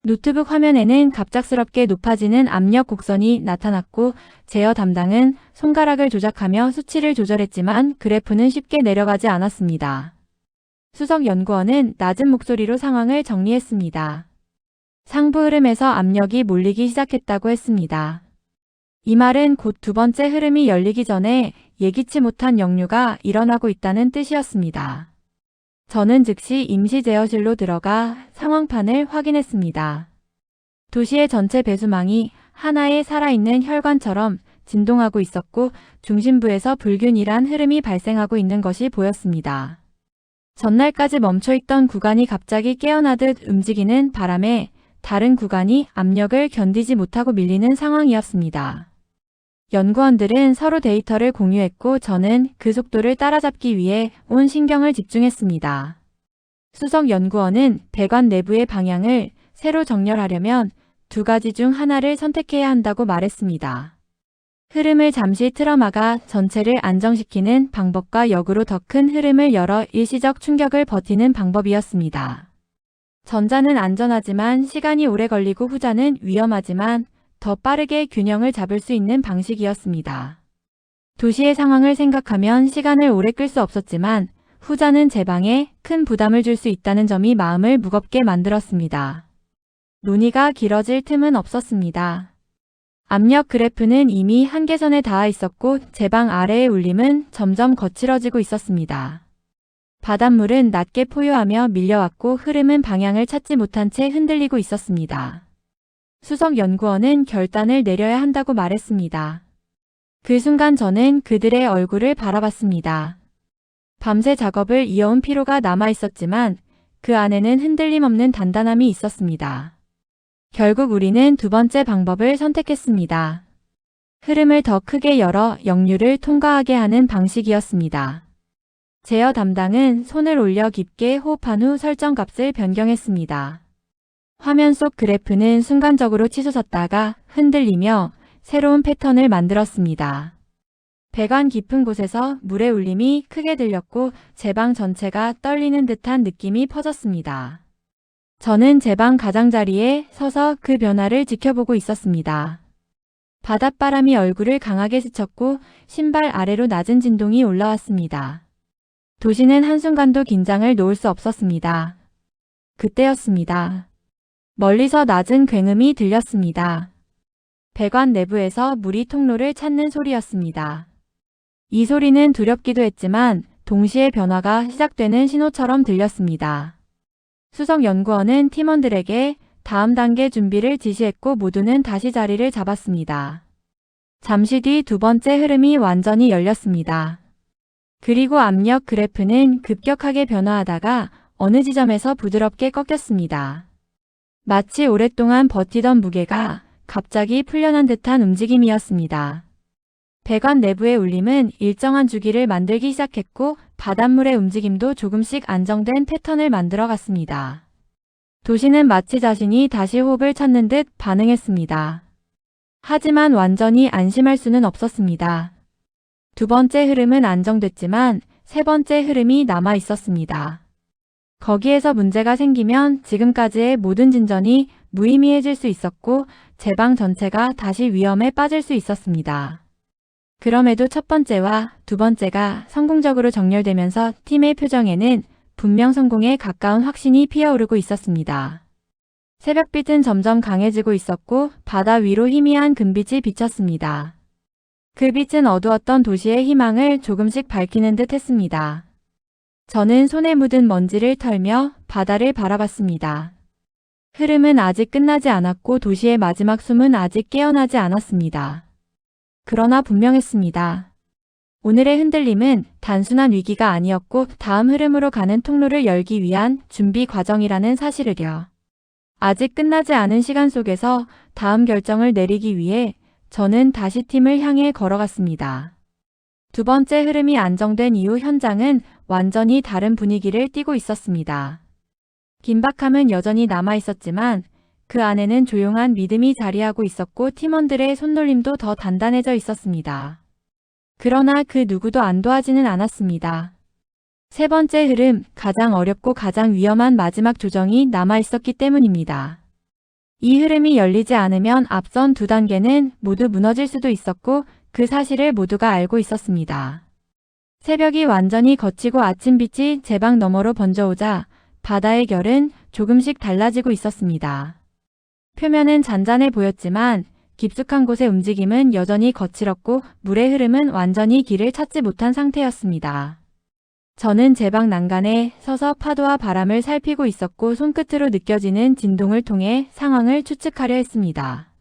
노트북 화면에는 갑작스럽게 높아지는 압력 곡선이 나타났고 제어 담당은 손가락을 조작하며 수치를 조절했지만 그래프는 쉽게 내려가지 않았습니다. 수석 연구원은 낮은 목소리로 상황을 정리했습니다. 상부 흐름에서 압력이 몰리기 시작했다고 했습니다. 이 말은 곧 두 번째 흐름이 열리기 전에 예기치 못한 역류가 일어나고 있다는 뜻이었습니다. 저는 즉시 임시 제어실로 들어가 상황판을 확인했습니다. 도시의 전체 배수망이 하나의 살아있는 혈관처럼 진동하고 있었고 중심부에서 불균일한 흐름이 발생하고 있는 것이 보였습니다. 전날까지 멈춰있던 구간이 갑자기 깨어나듯 움직이는 바람에 다른 구간이 압력을 견디지 못하고 밀리는 상황이었습니다. 연구원들은 서로 데이터를 공유했고 저는 그 속도를 따라잡기 위해 온 신경을 집중했습니다. 수석 연구원은 배관 내부의 방향을 새로 정렬하려면 두 가지 중 하나를 선택해야 한다고 말했습니다. 흐름을 잠시 틀어막아 전체를 안정시키는 방법과 역으로 더 큰 흐름을 열어 일시적 충격을 버티는 방법이었습니다. 전자는 안전하지만 시간이 오래 걸리고 후자는 위험하지만 더 빠르게 균형을 잡을 수 있는 방식이었습니다. 도시의 상황을 생각하면 시간을 오래 끌 수 없었지만 후자는 제 방에 큰 부담을 줄 수 있다는 점이 마음을 무겁게 만들었습니다. 논의가 길어질 틈은 없었습니다. 압력 그래프는 이미 한계선에 닿아 있었고 제 방 아래의 울림은 점점 거칠어지고 있었습니다. 바닷물은 낮게 포효하며 밀려왔고 흐름은 방향을 찾지 못한 채 흔들리고 있었습니다. 수석 연구원은 결단을 내려야 한다고 말했습니다. 그 순간 저는 그들의 얼굴을 바라봤습니다. 밤새 작업을 이어온 피로가 남아 있었지만 그 안에는 흔들림 없는 단단함이 있었습니다. 결국 우리는 두 번째 방법을 선택했습니다. 흐름을 더 크게 열어 역류를 통과하게 하는 방식이었습니다. 제어 담당은 손을 올려 깊게 호흡한 후 설정 값을 변경했습니다. 화면 속 그래프는 순간적으로 치솟았다가 흔들리며 새로운 패턴을 만들었습니다. 배관 깊은 곳에서 물의 울림이 크게 들렸고 제 방 전체가 떨리는 듯한 느낌이 퍼졌습니다. 저는 제 방 가장자리에 서서 그 변화를 지켜보고 있었습니다. 바닷바람이 얼굴을 강하게 스쳤고 신발 아래로 낮은 진동이 올라왔습니다. 도시는 한순간도 긴장을 놓을 수 없었습니다. 그때였습니다. 멀리서 낮은 굉음이 들렸습니다. 배관 내부에서 물이 통로를 찾는 소리였습니다. 이 소리는 두렵기도 했지만 동시에 변화가 시작되는 신호처럼 들렸습니다. 수석 연구원은 팀원들에게 다음 단계 준비를 지시했고 모두는 다시 자리를 잡았습니다. 잠시 뒤 두 번째 흐름이 완전히 열렸습니다. 그리고 압력 그래프는 급격하게 변화하다가 어느 지점에서 부드럽게 꺾였습니다. 마치 오랫동안 버티던 무게가 갑자기 풀려난 듯한 움직임이었습니다. 배관 내부의 울림은 일정한 주기를 만들기 시작했고 바닷물의 움직임도 조금씩 안정된 패턴을 만들어 갔습니다. 도시는 마치 자신이 다시 호흡을 찾는 듯 반응했습니다. 하지만 완전히 안심할 수는 없었습니다. 두 번째 흐름은 안정됐지만 세 번째 흐름이 남아 있었습니다. 거기에서 문제가 생기면 지금까지의 모든 진전이 무의미해질 수 있었고 제 방 전체가 다시 위험에 빠질 수 있었습니다. 그럼에도 첫 번째와 두 번째가 성공적으로 정렬되면서 팀의 표정에는 분명 성공에 가까운 확신이 피어오르고 있었습니다. 새벽빛은 점점 강해지고 있었고 바다 위로 희미한 금빛이 비쳤습니다. 그 빛은 어두웠던 도시의 희망을 조금씩 밝히는 듯 했습니다. 저는 손에 묻은 먼지를 털며 바다를 바라봤습니다. 흐름은 아직 끝나지 않았고 도시의 마지막 숨은 아직 깨어나지 않았습니다. 그러나 분명했습니다. 오늘의 흔들림은 단순한 위기가 아니었고 다음 흐름으로 가는 통로를 열기 위한 준비 과정이라는 사실을요. 아직 끝나지 않은 시간 속에서 다음 결정을 내리기 위해 저는 다시 팀을 향해 걸어갔습니다. 두 번째 흐름이 안정된 이후 현장은 완전히 다른 분위기를 띠고 있었습니다. 긴박함은 여전히 남아 있었지만 그 안에는 조용한 믿음이 자리하고 있었고 팀원들의 손놀림도 더 단단해져 있었습니다. 그러나 그 누구도 안도하지는 않았습니다. 세 번째 흐름, 가장 어렵고 가장 위험한 마지막 조정이 남아 있었기 때문입니다. 이 흐름이 열리지 않으면 앞선 두 단계는 모두 무너질 수도 있었고 그 사실을 모두가 알고 있었습니다. 새벽이 완전히 걷히고 아침빛이 제 방 너머로 번져오자 바다의 결은 조금씩 달라지고 있었습니다. 표면은 잔잔해 보였지만 깊숙한 곳의 움직임은 여전히 거칠었고 물의 흐름은 완전히 길을 찾지 못한 상태였습니다. 저는 제 방 난간에 서서 파도와 바람을 살피고 있었고 손끝으로 느껴지는 진동을 통해 상황을 추측하려 했습니다.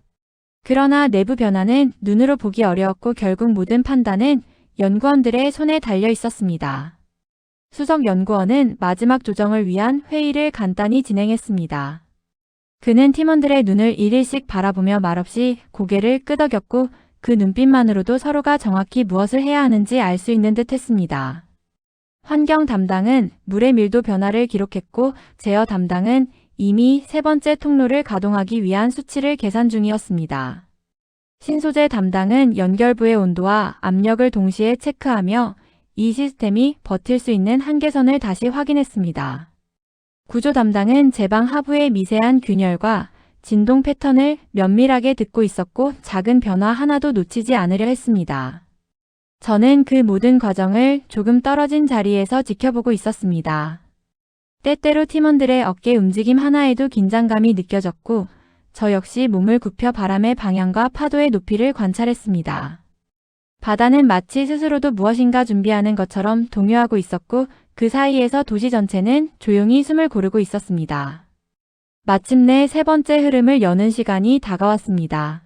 그러나 내부 변화는 눈으로 보기 어려웠고 결국 모든 판단은 연구원들의 손에 달려 있었습니다. 수석 연구원은 마지막 조정을 위한 회의를 간단히 진행했습니다. 그는 팀원들의 눈을 일일씩 바라보며 말없이 고개를 끄덕였고 그 눈빛만으로도 서로가 정확히 무엇을 해야 하는지 알 수 있는 듯 했습니다. 환경 담당은 물의 밀도 변화를 기록했고 제어 담당은 이미 세 번째 통로를 가동하기 위한 수치를 계산 중이었습니다. 신소재 담당은 연결부의 온도와 압력을 동시에 체크하며 이 시스템이 버틸 수 있는 한계선을 다시 확인했습니다. 구조 담당은 제 방 하부의 미세한 균열과 진동 패턴을 면밀하게 듣고 있었고 작은 변화 하나도 놓치지 않으려 했습니다. 저는 그 모든 과정을 조금 떨어진 자리에서 지켜보고 있었습니다. 때때로 팀원들의 어깨 움직임 하나에도 긴장감이 느껴졌고 저 역시 몸을 굽혀 바람의 방향과 파도의 높이를 관찰했습니다. 바다는 마치 스스로도 무엇인가 준비하는 것처럼 동요하고 있었고 그 사이에서 도시 전체는 조용히 숨을 고르고 있었습니다. 마침내 세 번째 흐름을 여는 시간이 다가왔습니다.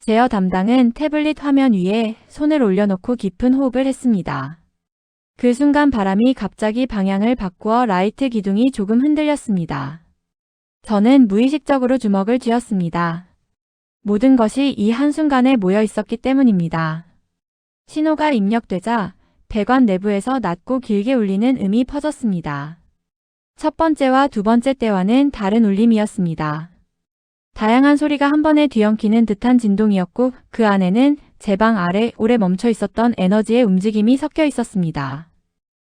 제어 담당은 태블릿 화면 위에 손을 올려놓고 깊은 호흡을 했습니다. 그 순간 바람이 갑자기 방향을 바꾸어 라이트 기둥이 조금 흔들렸습니다. 저는 무의식적으로 주먹을 쥐었습니다. 모든 것이 이 한순간에 모여 있었기 때문입니다. 신호가 입력되자 배관 내부에서 낮고 길게 울리는 음이 퍼졌습니다. 첫 번째와 두 번째 때와는 다른 울림이었습니다. 다양한 소리가 한 번에 뒤엉키는 듯한 진동이었고 그 안에는 제 방 아래 오래 멈춰 있었던 에너지의 움직임이 섞여 있었습니다.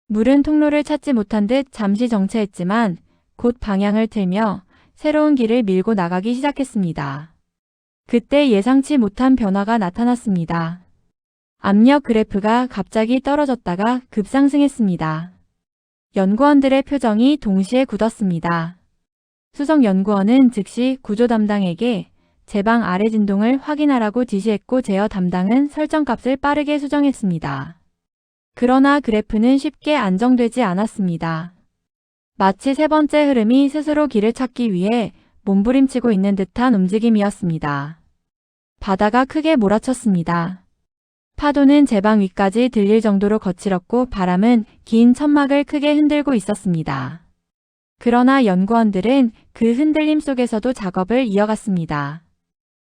물은 통로를 찾지 못한 듯 잠시 정체했지만 곧 방향을 틀며 새로운 길을 밀고 나가기 시작했습니다. 그때 예상치 못한 변화가 나타났습니다. 압력 그래프가 갑자기 떨어졌다가 급상승했습니다. 연구원들의 표정이 동시에 굳었습니다. 수석 연구원은 즉시 구조 담당에게 제 방 아래 진동을 확인하라고 지시했고 제어 담당은 설정값을 빠르게 수정했습니다. 그러나 그래프는 쉽게 안정되지 않았습니다. 마치 세 번째 흐름이 스스로 길을 찾기 위해 몸부림치고 있는 듯한 움직임이었습니다. 바다가 크게 몰아쳤습니다. 파도는 제 방 위까지 들릴 정도로 거칠었고 바람은 긴 천막을 크게 흔들고 있었습니다. 그러나 연구원들은 그 흔들림 속에서도 작업을 이어갔습니다.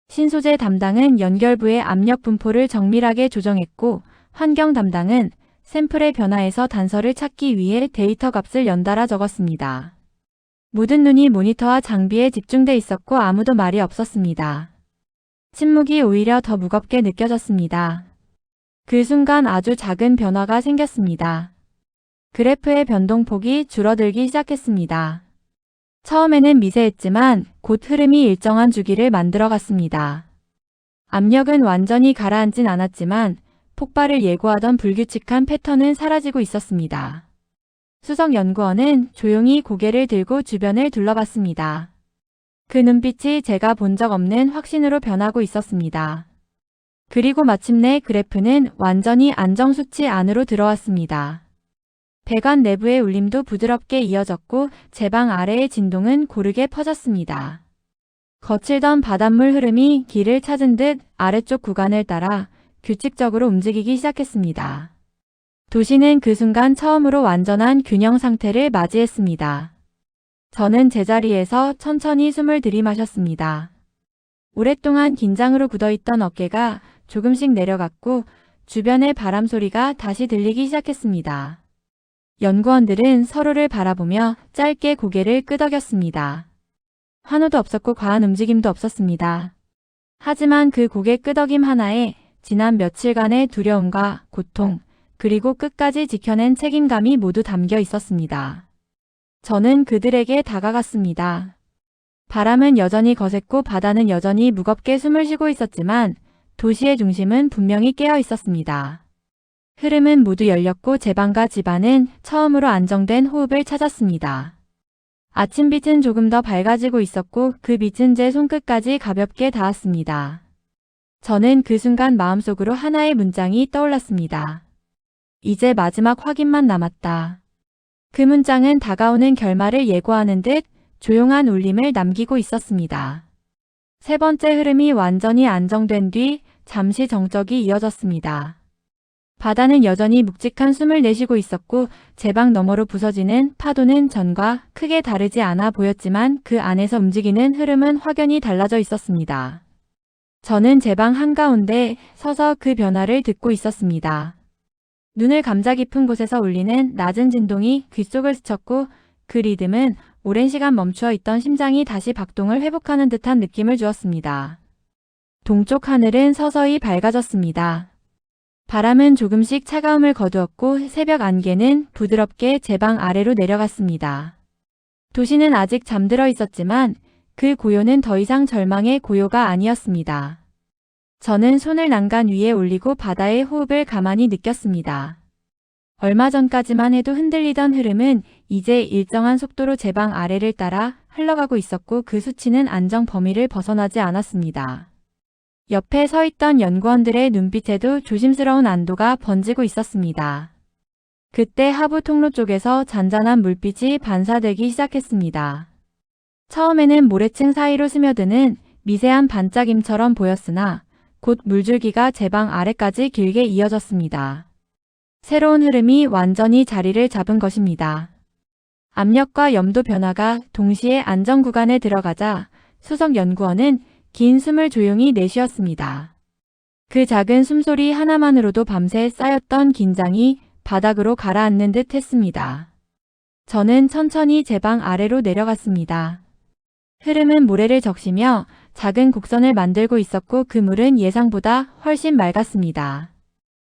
신소재 담당은 연결부의 압력 분포를 정밀하게 조정했고 환경 담당은 샘플의 변화에서 단서를 찾기 위해 데이터 값을 연달아 적었습니다. 모든 눈이 모니터와 장비에 집중돼 있었고 아무도 말이 없었습니다. 침묵이 오히려 더 무겁게 느껴졌습니다. 그 순간 아주 작은 변화가 생겼습니다. 그래프의 변동폭이 줄어들기 시작했습니다. 처음에는 미세했지만 곧 흐름이 일정한 주기를 만들어갔습니다. 압력은 완전히 가라앉진 않았지만 폭발을 예고하던 불규칙한 패턴은 사라지고 있었습니다. 수석 연구원은 조용히 고개를 들고 주변을 둘러봤습니다. 그 눈빛이 제가 본 적 없는 확신으로 변하고 있었습니다. 그리고 마침내 그래프는 완전히 안정 수치 안으로 들어왔습니다. 배관 내부의 울림도 부드럽게 이어졌고 제 방 아래의 진동은 고르게 퍼졌습니다. 거칠던 바닷물 흐름이 길을 찾은 듯 아래쪽 구간을 따라 규칙적으로 움직이기 시작했습니다. 도시는 그 순간 처음으로 완전한 균형 상태를 맞이했습니다. 저는 제자리에서 천천히 숨을 들이마셨습니다. 오랫동안 긴장으로 굳어있던 어깨가 조금씩 내려갔고 주변의 바람 소리가 다시 들리기 시작했습니다. 연구원들은 서로를 바라보며 짧게 고개를 끄덕였습니다. 환호도 없었고 과한 움직임도 없었습니다. 하지만 그 고개 끄덕임 하나에 지난 며칠간의 두려움과 고통, 그리고 끝까지 지켜낸 책임감이 모두 담겨 있었습니다. 저는 그들에게 다가갔습니다. 바람은 여전히 거셌고 바다는 여전히 무겁게 숨을 쉬고 있었지만 도시의 중심은 분명히 깨어 있었습니다. 흐름은 모두 열렸고 제 방과 집안은 처음으로 안정된 호흡을 찾았습니다. 아침빛은 조금 더 밝아지고 있었고 그 빛은 제 손끝까지 가볍게 닿았습니다. 저는 그 순간 마음속으로 하나의 문장이 떠올랐습니다. 이제 마지막 확인만 남았다. 그 문장은 다가오는 결말을 예고하는 듯 조용한 울림을 남기고 있었습니다. 세 번째 흐름이 완전히 안정된 뒤 잠시 정적이 이어졌습니다. 바다는 여전히 묵직한 숨을 내쉬고 있었고 제 방 너머로 부서지는 파도는 전과 크게 다르지 않아 보였지만 그 안에서 움직이는 흐름은 확연히 달라져 있었습니다. 저는 제 방 한가운데 서서 그 변화를 듣고 있었습니다. 눈을 감자 깊은 곳에서 울리는 낮은 진동이 귓속을 스쳤고 그 리듬은 오랜 시간 멈추어 있던 심장이 다시 박동을 회복하는 듯한 느낌을 주었습니다. 동쪽 하늘은 서서히 밝아졌습니다. 바람은 조금씩 차가움을 거두었고 새벽 안개는 부드럽게 제 방 아래로 내려갔습니다. 도시는 아직 잠들어 있었지만 그 고요는 더 이상 절망의 고요가 아니었습니다. 저는 손을 난간 위에 올리고 바다의 호흡을 가만히 느꼈습니다. 얼마 전까지만 해도 흔들리던 흐름은 이제 일정한 속도로 제 방 아래를 따라 흘러가고 있었고 그 수치는 안정 범위를 벗어나지 않았습니다. 옆에 서 있던 연구원들의 눈빛에도 조심스러운 안도가 번지고 있었습니다. 그때 하부 통로 쪽에서 잔잔한 물빛이 반사되기 시작했습니다. 처음에는 모래층 사이로 스며드는 미세한 반짝임처럼 보였으나 곧 물줄기가 제 방 아래까지 길게 이어졌습니다. 새로운 흐름이 완전히 자리를 잡은 것입니다. 압력과 염도 변화가 동시에 안정 구간에 들어가자 수석 연구원은 긴 숨을 조용히 내쉬었습니다. 그 작은 숨소리 하나만으로도 밤새 쌓였던 긴장이 바닥으로 가라앉는 듯 했습니다. 저는 천천히 제 방 아래로 내려갔습니다. 흐름은 모래를 적시며 작은 곡선을 만들고 있었고 그 물은 예상보다 훨씬 맑았습니다.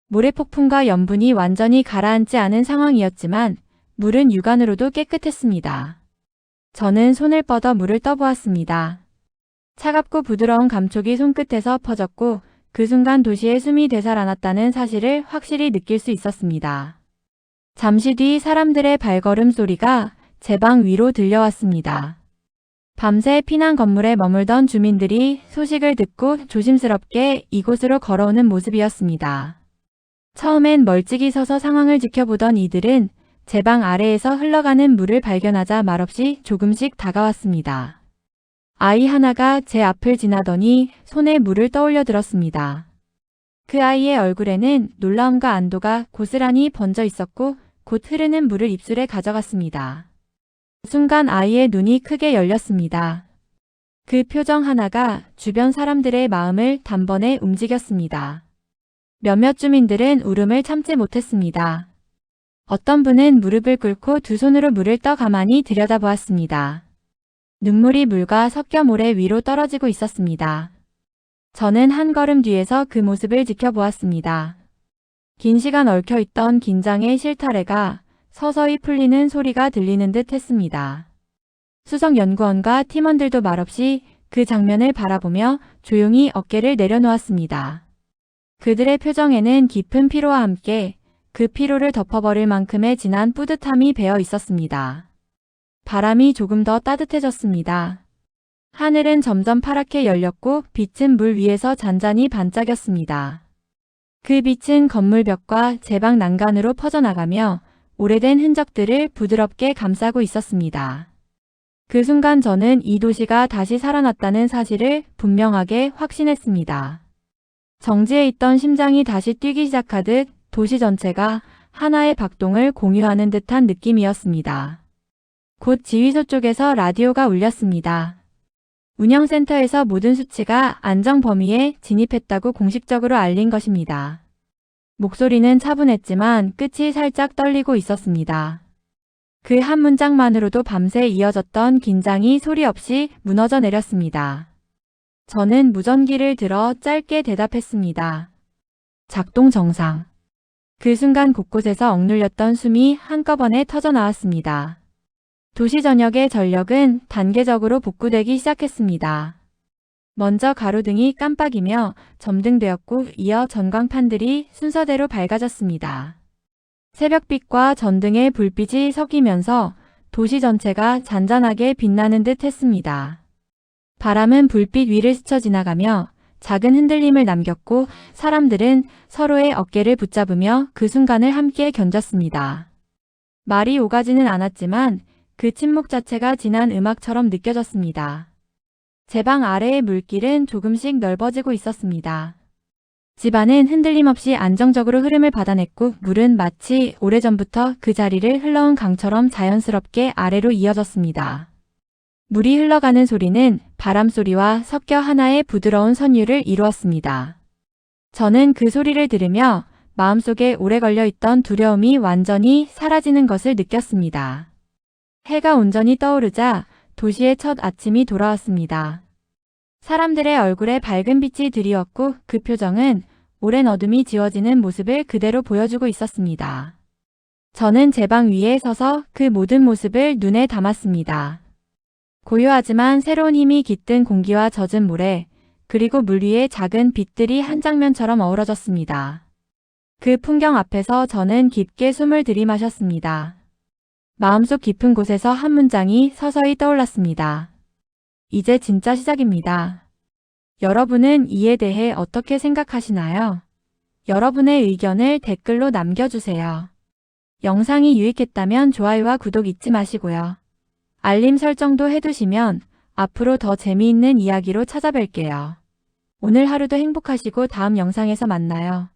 모래폭풍과 염분이 완전히 가라앉지 않은 상황이었지만 물은 육안으로도 깨끗했습니다. 저는 손을 뻗어 물을 떠보았습니다. 차갑고 부드러운 감촉이 손끝에서 퍼졌고 그 순간 도시의 숨이 되살아났다는 사실을 확실히 느낄 수 있었습니다. 잠시 뒤 사람들의 발걸음 소리가 제 방 위로 들려왔습니다. 밤새 피난 건물에 머물던 주민들이 소식을 듣고 조심스럽게 이곳으로 걸어오는 모습이었습니다. 처음엔 멀찍이 서서 상황을 지켜보던 이들은 제 방 아래에서 흘러가는 물을 발견하자 말없이 조금씩 다가왔습니다. 아이 하나가 제 앞을 지나더니 손에 물을 떠올려 들었습니다. 그 아이의 얼굴에는 놀라움과 안도가 고스란히 번져 있었고 곧 흐르는 물을 입술에 가져갔습니다. 순간 아이의 눈이 크게 열렸습니다. 그 표정 하나가 주변 사람들의 마음을 단번에 움직였습니다. 몇몇 주민들은 울음을 참지 못했습니다. 어떤 분은 무릎을 꿇고 두 손으로 물을 떠 가만히 들여다보았습니다. 눈물이 물과 섞여 모래 위로 떨어지고 있었습니다. 저는 한 걸음 뒤에서 그 모습을 지켜보았습니다. 긴 시간 얽혀있던 긴장의 실타래가 서서히 풀리는 소리가 들리는 듯 했습니다. 수석연구원과 팀원들도 말없이 그 장면을 바라보며 조용히 어깨를 내려놓았습니다. 그들의 표정에는 깊은 피로와 함께 그 피로를 덮어버릴 만큼의 진한 뿌듯함이 배어 있었습니다. 바람이 조금 더 따뜻해졌습니다. 하늘은 점점 파랗게 열렸고 빛은 물 위에서 잔잔히 반짝였습니다. 그 빛은 건물벽과 제 방 난간으로 퍼져나가며 오래된 흔적들을 부드럽게 감싸고 있었습니다. 그 순간 저는 이 도시가 다시 살아났다는 사실을 분명하게 확신했습니다. 정지해 있던 심장이 다시 뛰기 시작하듯 도시 전체가 하나의 박동을 공유하는 듯한 느낌이었습니다. 곧 지휘소 쪽에서 라디오가 울렸습니다. 운영센터에서 모든 수치가 안정 범위에 진입했다고 공식적으로 알린 것입니다. 목소리는 차분했지만 끝이 살짝 떨리고 있었습니다. 그 한 문장만으로도 밤새 이어졌던 긴장이 소리 없이 무너져 내렸습니다. 저는 무전기를 들어 짧게 대답했습니다. 작동 정상. 그 순간 곳곳에서 억눌렸던 숨이 한꺼번에 터져나왔습니다. 도시 전역의 전력은 단계적으로 복구되기 시작했습니다. 먼저 가로등이 깜빡이며 점등되었고 이어 전광판들이 순서대로 밝아졌습니다. 새벽빛과 전등의 불빛이 섞이면서 도시 전체가 잔잔하게 빛나는 듯 했습니다. 바람은 불빛 위를 스쳐 지나가며 작은 흔들림을 남겼고 사람들은 서로의 어깨를 붙잡으며 그 순간을 함께 견뎠습니다. 말이 오가지는 않았지만 그 침묵 자체가 진한 음악처럼 느껴졌습니다. 제 방 아래의 물길은 조금씩 넓어지고 있었습니다. 집안은 흔들림 없이 안정적으로 흐름을 받아냈고 물은 마치 오래전부터 그 자리를 흘러온 강처럼 자연스럽게 아래로 이어졌습니다. 물이 흘러가는 소리는 바람 소리와 섞여 하나의 부드러운 선율을 이루었습니다. 저는 그 소리를 들으며 마음속에 오래 걸려있던 두려움이 완전히 사라지는 것을 느꼈습니다. 해가 온전히 떠오르자 도시의 첫 아침이 돌아왔습니다. 사람들의 얼굴에 밝은 빛이 드리웠고 그 표정은 오랜 어둠이 지워지는 모습을 그대로 보여주고 있었습니다. 저는 제 방 위에 서서 그 모든 모습을 눈에 담았습니다. 고요하지만 새로운 힘이 깃든 공기와 젖은 모래, 그리고 물 위에 작은 빛들이 한 장면처럼 어우러졌습니다. 그 풍경 앞에서 저는 깊게 숨을 들이마셨습니다. 마음속 깊은 곳에서 한 문장이 서서히 떠올랐습니다. 이제 진짜 시작입니다. 여러분은 이에 대해 어떻게 생각하시나요? 여러분의 의견을 댓글로 남겨주세요. 영상이 유익했다면 좋아요와 구독 잊지 마시고요. 알림 설정도 해두시면 앞으로 더 재미있는 이야기로 찾아뵐게요. 오늘 하루도 행복하시고 다음 영상에서 만나요.